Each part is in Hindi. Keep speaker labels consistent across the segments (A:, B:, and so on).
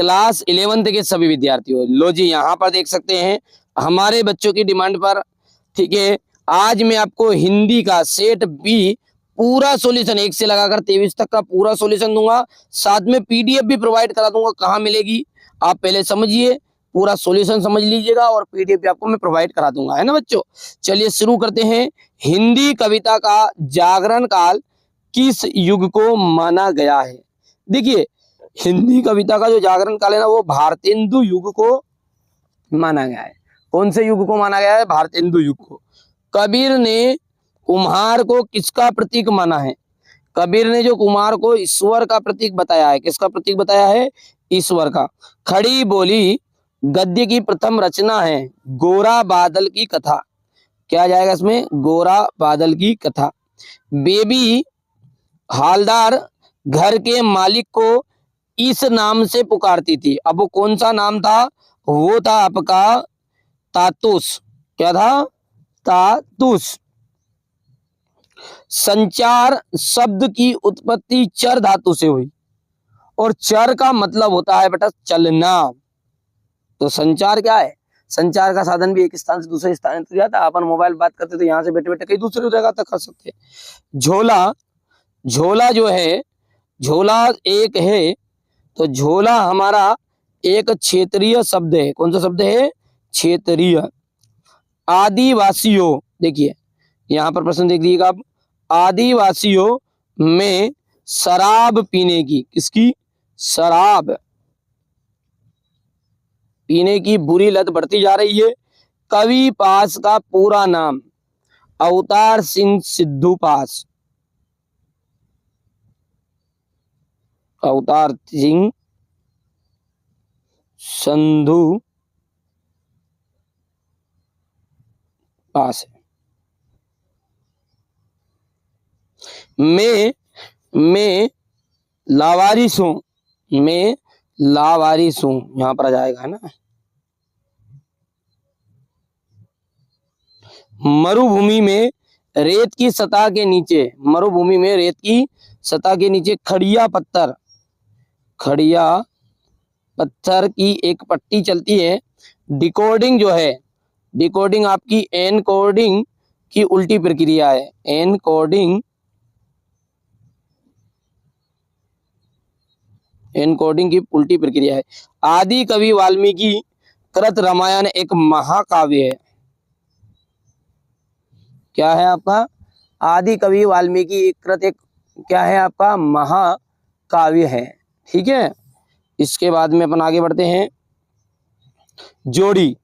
A: क्लास 11th के सभी विद्यार्थियों, लो जी यहाँ पर देख सकते हैं हमारे बच्चों की डिमांड पर, ठीक है, आज मैं आपको हिंदी का सेट बी पूरा सॉल्यूशन 1 से लगाकर 23 तक का पूरा सॉल्यूशन दूंगा, साथ में पीडीएफ भी प्रोवाइड करा दूंगा। कहाँ मिलेगी आप पहले समझिए, पूरा सॉल्यूशन समझ लीजिएगा और पीडीएफ भी आपको मैं प्रोवाइड करा दूंगा, है ना बच्चों। चलिए शुरू करते हैं। हिंदी कविता का जागरण काल किस युग को माना गया है? देखिए हिंदी कविता का जो जागरण काल है ना, वो भारतेंदु युग को माना गया है। कौन से युग को माना गया है? भारतेंदु युग को। कबीर ने कुम्हार को किसका प्रतीक माना है? कबीर ने जो कुम्हार को ईश्वर का प्रतीक बताया है, किसका प्रतीक बताया है? ईश्वर का। खड़ी बोली गद्य की प्रथम रचना है गोरा बादल की कथा। क्या जाएगा इसमें? गोरा बादल की कथा। बेबी हालदार घर के मालिक को इस नाम से पुकारती थी। अब वो कौन सा नाम था? वो था आपका तातुस। क्या था? तातुस। संचार शब्द की उत्पत्ति चर धातु से हुई और चर का मतलब होता है बेटा चलना। तो संचार क्या है? संचार का साधन भी एक स्थान से दूसरे स्थान तक जाता है। अपन मोबाइल बात करते तो यहाँ से बैठे बैठे कहीं दूसरी जगह तक कर सकते हैं। झोला, झोला जो है, झोला एक है, तो झोला हमारा एक क्षेत्रीय शब्द है। कौन सा शब्द है? क्षेत्रीय। आदिवासियों, देखिए यहां पर प्रश्न देख लीजिएगा आप। आदिवासियों में शराब पीने की, किसकी? शराब पीने की बुरी लत बढ़ती जा रही है। कवि पास का पूरा नाम? अवतार सिंह सिद्धू पास। अवतार सिंह संधू पास है। मैं लावारिस हूं, मैं लावारिस हूं, यहां पर आ जाएगा, है ना। मरुभूमि में रेत की सतह के नीचे, मरुभूमि में रेत की सतह के नीचे खड़िया पत्थर, खड़िया पत्थर की एक पट्टी चलती है। डिकोडिंग जो है, डिकोडिंग आपकी एनकोडिंग की उल्टी प्रक्रिया है। एनकोडिंग, एनकोडिंग की उल्टी प्रक्रिया है। आदि कवि वाल्मीकि कृत रामायण एक महाकाव्य है। क्या है आपका? आदि कवि वाल्मीकि कृत एक क्या है आपका? महाकाव्य है। ठीक है, इसके बाद में अपन आगे बढ़ते हैं। जोड़ी,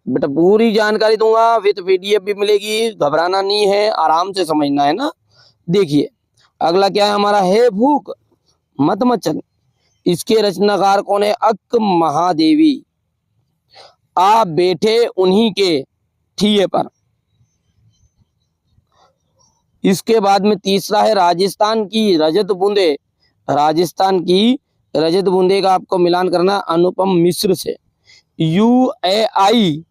A: बेटा पूरी जानकारी दूंगा, विद पीडीएफ भी मिलेगी, घबराना नहीं है, आराम से समझना है ना। देखिए अगला क्या है हमारा? है भूख मत मचन। इसके रचनाकार कौन है? अक्क महादेवी। आप बैठे उन्हीं के ठिये पर। इसके बाद में तीसरा है राजस्थान की रजत बूंदे। राजस्थान की रजत बूंदे का आपको मिलान करना अनुपम मिश्र से। यूएआई,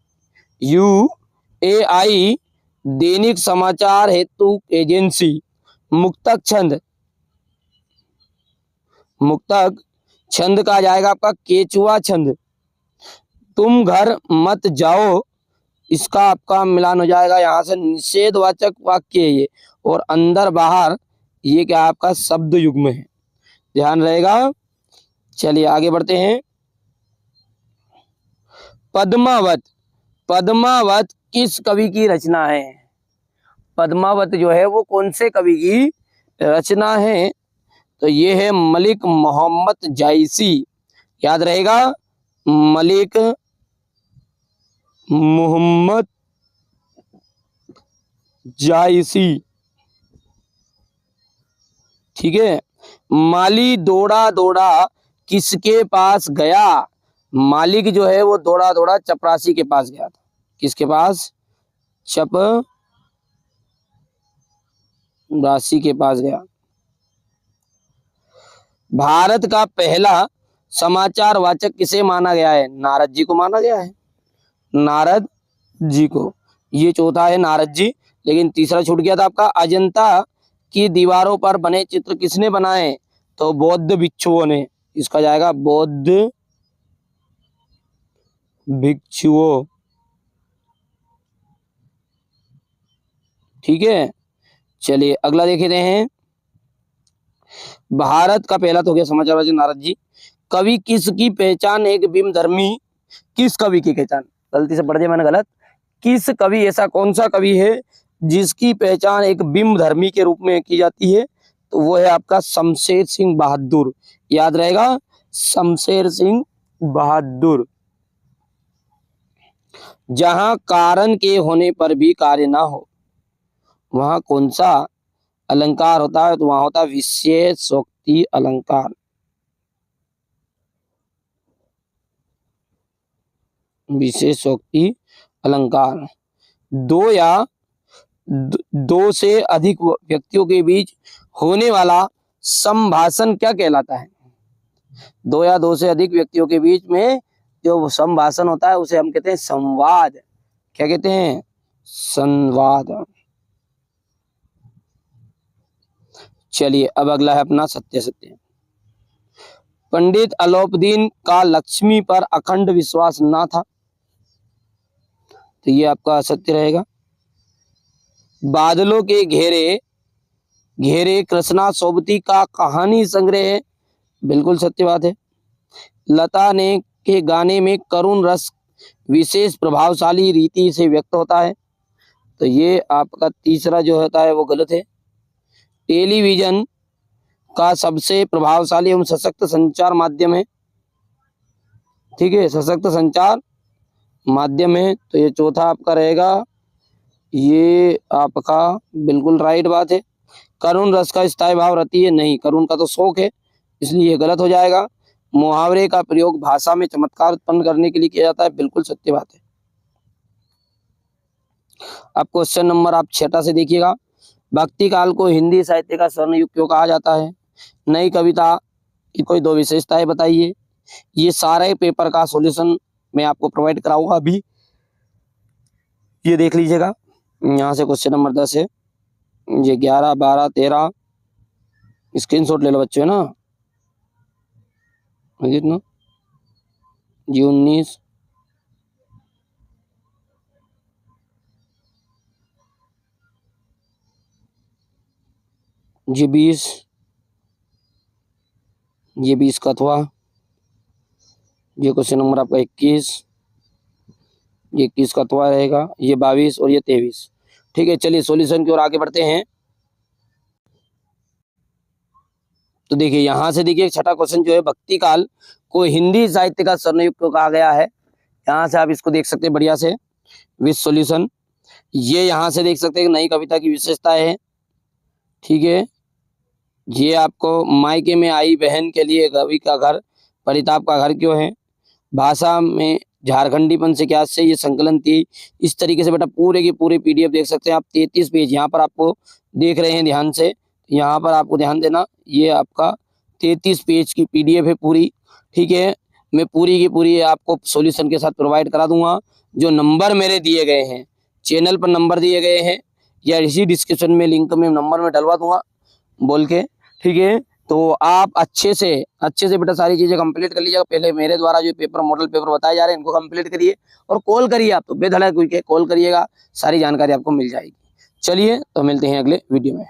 A: यूएआई दैनिक समाचार हेतु एजेंसी। मुक्तक छंद, मुक्तक छंद का जाएगा आपका केचुआ छंद। तुम घर मत जाओ, इसका आपका मिलान हो जाएगा यहां से निषेधवाचक वाक्य है ये, और अंदर बाहर ये क्या आपका शब्द युग्म है, ध्यान रहेगा। चलिए आगे बढ़ते हैं। पद्मावत, पद्मावत किस कवि की रचना है? पद्मावत जो है वो कौन से कवि की रचना है? तो ये है मलिक मोहम्मद जायसी। याद रहेगा, मलिक मोहम्मद जायसी। ठीक है। माली दौड़ा दौड़ा किसके पास गया? मालिक जो है वो दौड़ा दौड़ा चपरासी के पास गया था। किसके पास? चपरासी के पास गया। भारत का पहला समाचार वाचक किसे माना गया है? नारद जी को माना गया है, नारद जी को। ये चौथा है नारद जी, लेकिन तीसरा छूट गया था आपका। अजंता की दीवारों पर बने चित्र किसने बनाए? तो बौद्ध भिक्षुओं ने। इसका जाएगा बौद्ध भिक्षुओं। ठीक है, चलिए अगला देखते हैं। भारत का पहला तो हो गया समाचार वाचक नारद जी। कवि किसकी पहचान एक बिंब धर्मी, किस कवि की पहचान, गलती से पढ़ दिया मैंने गलत। किस कवि, ऐसा कौन सा कवि है जिसकी पहचान एक बिंब धर्मी के रूप में की जाती है? तो वो है आपका शमशेर सिंह बहादुर। याद रहेगा, शमशेर सिंह बहादुर। जहां कारण के होने पर भी कार्य ना हो, वहां कौन सा अलंकार होता है? तो वहां होता है विशेषोक्ति अलंकार। विशेषोक्ति अलंकार दो या दो से अधिक व्यक्तियों के बीच होने वाला संभाषण क्या कहलाता है? दो या दो से अधिक व्यक्तियों के बीच में जो संभाषण होता है उसे हम कहते हैं संवाद। क्या कहते हैं? संवाद। चलिए अब अगला है अपना सत्य सत्य। पंडित अलाउद्दीन का लक्ष्मी पर अखंड विश्वास ना था, तो ये आपका सत्य रहेगा। बादलों के घेरे घेरे कृष्णा सोबती का कहानी संग्रह है, बिल्कुल सत्य बात है। लता ने के गाने में करुण रस विशेष प्रभावशाली रीति से व्यक्त होता है, तो ये आपका तीसरा जो होता है वो गलत है। टेलीविजन का सबसे प्रभावशाली एवं सशक्त संचार माध्यम है, ठीक है, सशक्त संचार माध्यम है, तो ये चौथा आपका रहेगा। ये आपका बिल्कुल राइट बात है। करुण रस का स्थायी भाव रहती है, नहीं, करुण का तो शौक है, इसलिए ये गलत हो जाएगा। मुहावरे का प्रयोग भाषा में चमत्कार उत्पन्न करने के लिए किया जाता है, बिल्कुल सत्य बात है। अब क्वेश्चन नंबर आप 6 से देखिएगा। भक्ति काल को हिंदी साहित्य का स्वर्ण युग क्यों कहा जाता है? नई कविता की कोई दो विशेषताएं बताइए। ये सारे पेपर का सॉल्यूशन मैं आपको प्रोवाइड कराऊंगा अभी, ये देख लीजिएगा। यहाँ से क्वेश्चन नंबर 10 है, ये 11, 12, 13 स्क्रीनशॉट ले लो बच्चों, है ना, कितना, जी 19, जी 20, ये 20 का अथवा, ये क्वेश्चन नंबर आपका 21, ये 21 का अथवा रहेगा, ये 22 और ये 23। ठीक है, चलिए सॉल्यूशन की ओर आगे बढ़ते हैं। तो देखिए यहाँ से देखिए छठा क्वेश्चन जो है, भक्ति काल को हिंदी साहित्य का स्वर्ण युग क्यों कहा गया है? यहाँ से आप इसको देख सकते हैं बढ़िया से विथ सॉल्यूशन। ये यहाँ से देख सकते हैं नई कविता की विशेषता है, ठीक है। ये आपको मायके में आई बहन के लिए कवि का घर परिताप का घर क्यों है? भाषा में झारखंडीपन से क्या से ये संकलन थी। इस तरीके से बेटा पूरे के पूरे पीडीएफ देख सकते हैं आप। 33 पेज यहाँ पर आपको देख रहे हैं ध्यान से, यहाँ पर आपको ध्यान देना, ये आपका 33 पेज की पीडीएफ है पूरी, ठीक है। मैं पूरी की पूरी आपको सॉल्यूशन के साथ प्रोवाइड करा दूंगा। जो नंबर मेरे दिए गए हैं, चैनल पर नंबर दिए गए हैं, या इसी डिस्क्रिप्शन में लिंक में नंबर में डलवा दूंगा बोल के, ठीक है। तो आप अच्छे से बेटा सारी चीजें कंप्लीट कर लीजिएगा। पहले मेरे द्वारा जो पेपर मॉडल पेपर बताए जा रहे हैं इनको कंप्लीट करिए, और कॉल करिए, आप तो बेधड़क कॉल करिएगा, सारी जानकारी आपको मिल जाएगी। चलिए तो मिलते हैं अगले वीडियो में।